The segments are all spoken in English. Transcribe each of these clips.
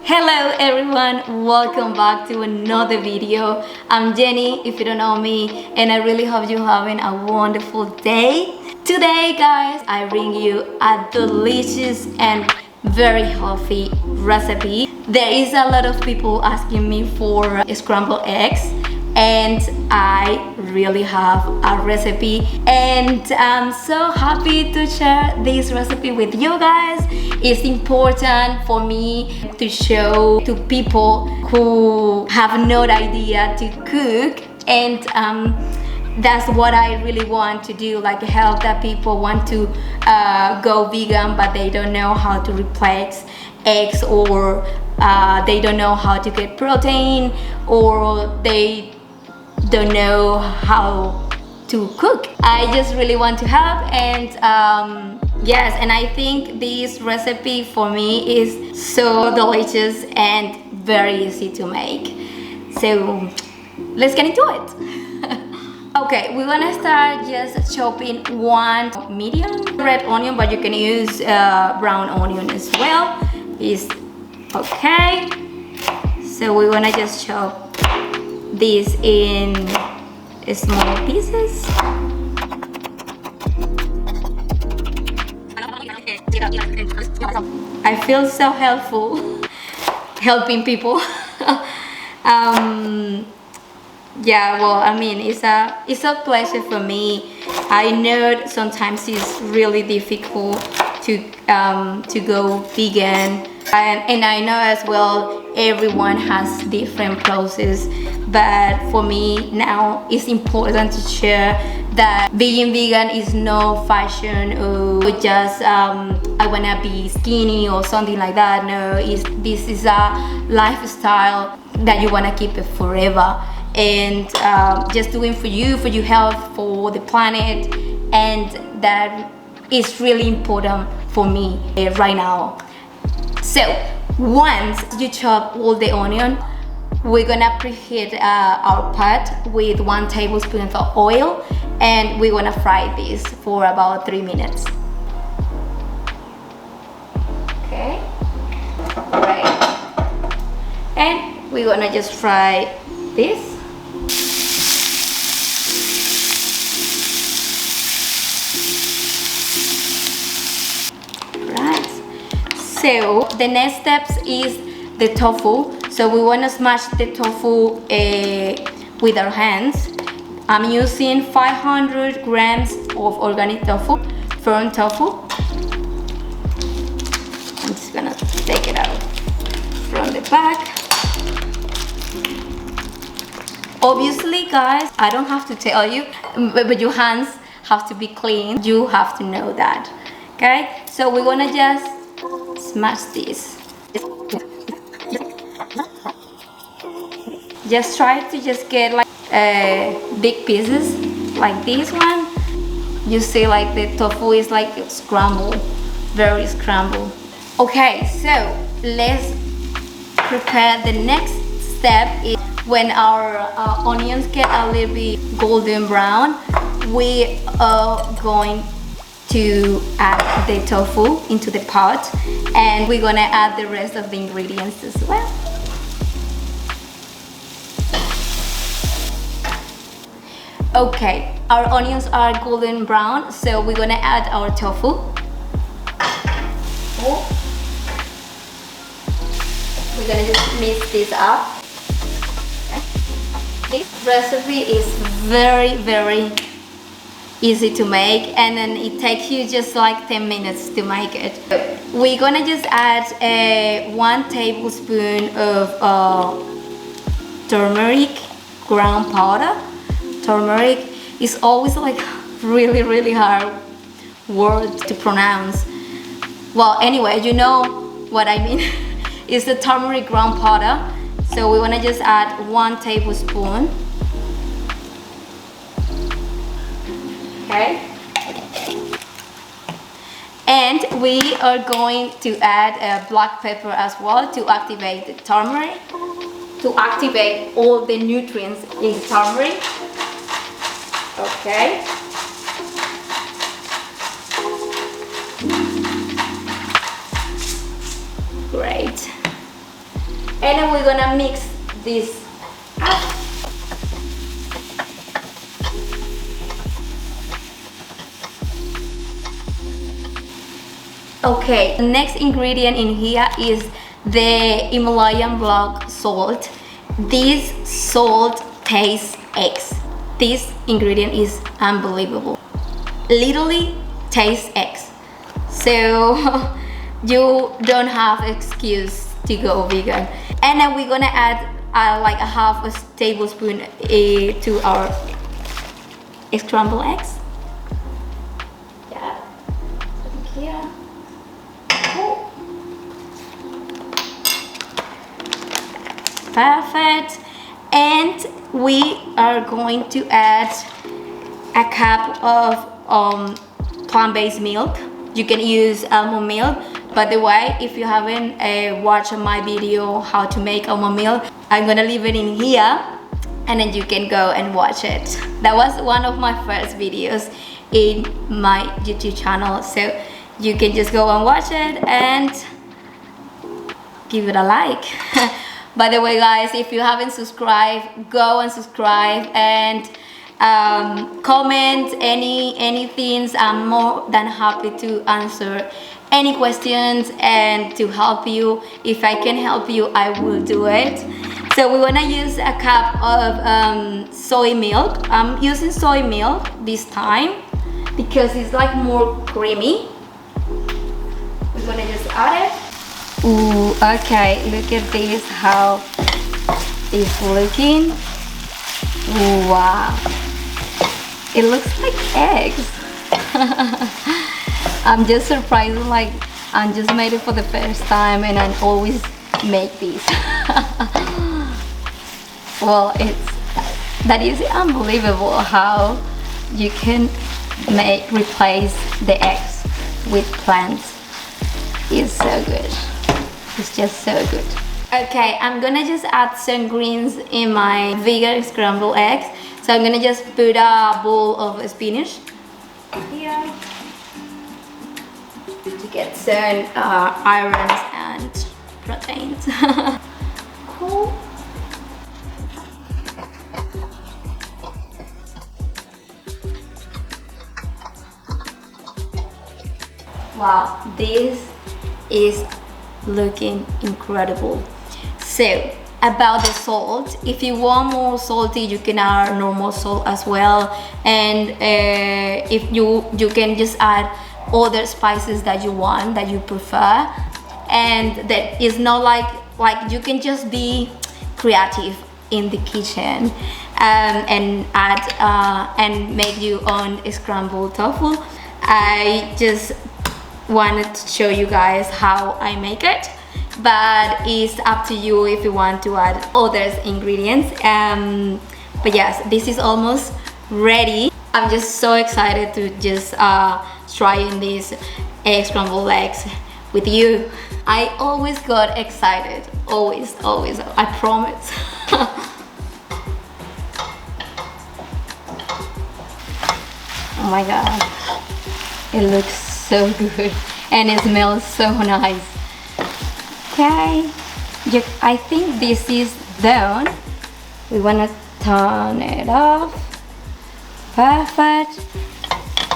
Hello everyone, welcome back to another video. I'm Jenny, if you don't know me, and I really hope you're having a wonderful day. Today guys, I bring you a delicious and very healthy recipe. There is a lot of people asking me for scrambled eggs, and I really have a recipe, and I'm so happy to share this recipe with you guys. It's important for me to show to people who have no idea to cook, and that's what I really want to do, like help that people want to go vegan but they don't know how to replace eggs, or they don't know how to get protein, or they don't know how to cook. I just really want to help, and yes, and I think this recipe for me is so delicious and very easy to make. So let's get into it. Okay, we're gonna start just chopping one medium red onion, but you can use brown onion as well. Is okay. So we're gonna just chop this in small pieces. I feel so helpful helping people. Yeah, well, I mean, it's a pleasure for me. I know sometimes it's really difficult to go vegan, and I know as well everyone has different process, but for me now it's important to share that being vegan is no fashion or just I wanna be skinny or something like that. No, this is a lifestyle that you wanna keep it forever, and just doing for your health, for the planet, and that is really important for me right now. So once you chop all the onion, we're gonna preheat our pot with 1 tablespoon of oil, and we're gonna fry this for about 3 minutes. Okay, right, and we're gonna just fry this. So the next steps is the tofu. So we want to smash the tofu with our hands. I'm using 500 grams of organic tofu, firm tofu. I'm just gonna take it out from the back. Obviously guys, I don't have to tell you, but your hands have to be clean. You have to know that. Okay, so we're gonna just smash this. Just try to just get like big pieces like this one. You see, like the tofu is like scrambled, very scrambled. Okay, so let's prepare. The next step is when our onions get a little bit golden brown, we are going to add the tofu into the pot, and we're gonna add the rest of the ingredients as well. Okay, our onions are golden brown, so we're gonna add our tofu. We're gonna just mix this up. This recipe is very easy to make, and then it takes you just like 10 minutes to make it. We're gonna just add 1 tablespoon of turmeric ground powder. Turmeric is always like really hard word to pronounce. Well, anyway, you know what I mean. It's the turmeric ground powder. So we wanna just add 1 tablespoon. Okay, and we are going to add black pepper as well to activate the turmeric, to activate all the nutrients in the turmeric. Okay, great. And then we're gonna mix this up. Okay, the next ingredient in here is the Himalayan black salt. This salt tastes eggs. This ingredient is unbelievable. Literally tastes eggs. So you don't have excuse to go vegan. And then we're gonna add like a half a tablespoon to our scrambled eggs. Yeah, here. Perfect. And we are going to add a cup of plant-based milk. You can use almond milk. By the way, if you haven't watched my video how to make almond milk, I'm gonna leave it in here and then you can go and watch it. That was one of my first videos in my YouTube channel, so you can just go and watch it and give it a like. By the way, guys, if you haven't subscribed, go and subscribe and comment anything. I'm more than happy to answer any questions and to help you. If I can help you, I will do it. So we're gonna use a cup of soy milk. I'm using soy milk this time because it's like more creamy. We're gonna just add it. Ooh, okay, look at this, how it's looking. Ooh, wow, it looks like eggs. I'm just surprised, like I just made it for the first time and I always make this. Well, that is unbelievable how you can replace the eggs with plants. It's so good. It's just so good. Okay, I'm gonna just add some greens in my vegan scrambled eggs. So I'm gonna just put a bowl of spinach here to get some irons and proteins. Cool. Wow, this is looking incredible. So about the salt, if you want more salty, you can add normal salt as well, and if you can just add other spices that you want, that you prefer, and that is not like you can just be creative in the kitchen and add and make your own scrambled tofu. I just wanted to show you guys how I make it, but it's up to you if you want to add other ingredients. But yes, this is almost ready. I'm just so excited to just trying these scrambled eggs with you. I always got excited, always, I promise. Oh my god, it looks so good and it smells so nice. Okay, I think this is done. We want to turn it off. Perfect.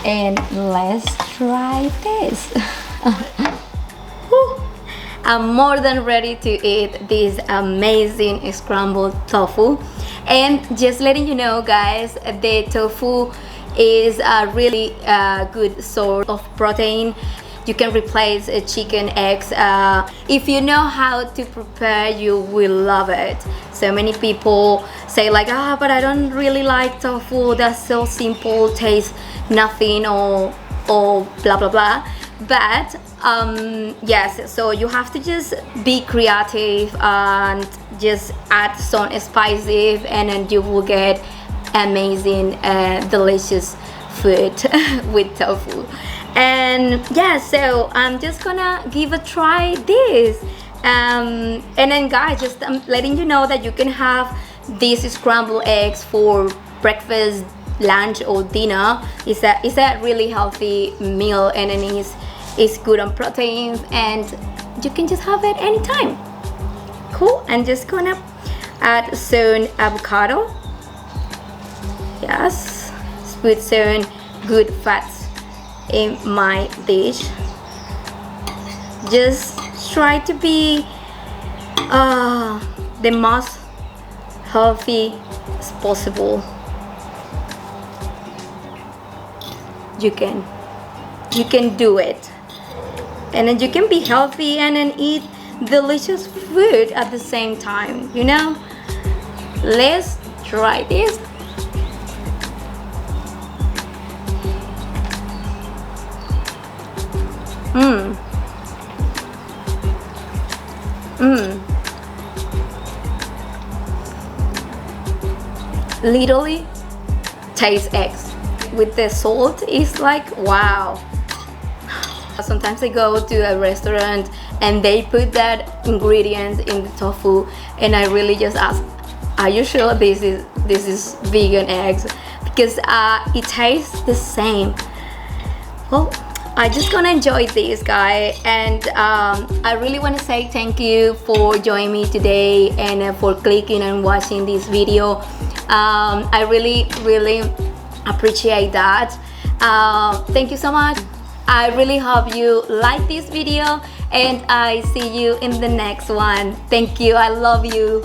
And let's try this. I'm more than ready to eat this amazing scrambled tofu. And just letting you know, guys, the tofu is a really good source of protein. You can replace chicken, eggs. If you know how to prepare, you will love it. So many people say like, but I don't really like tofu, that's so simple, tastes nothing, or blah blah blah. But yes, so you have to just be creative and just add some spices, and then you will get amazing delicious food with tofu. And yeah, so I'm just gonna give a try this, and then guys, just letting you know that you can have these scrambled eggs for breakfast, lunch, or dinner. It's a really healthy meal, and then it's good on proteins, and you can just have it anytime. Cool. I'm just gonna add some avocado. Yes, put some good fats in my dish. Just try to be the most healthy as possible. You can do it, and then you can be healthy and then eat delicious food at the same time, you know. Let's try this. Literally taste eggs with the salt. Is like wow. Sometimes I go to a restaurant and they put that ingredient in the tofu, and I really just ask, are you sure this is vegan eggs? Because it tastes the same. Well, I just gonna enjoy this, guy, and I really want to say thank you for joining me today and for clicking and watching this video. I really appreciate that. Thank you so much. I really hope you like this video, and I see you in the next one. Thank you. I love you.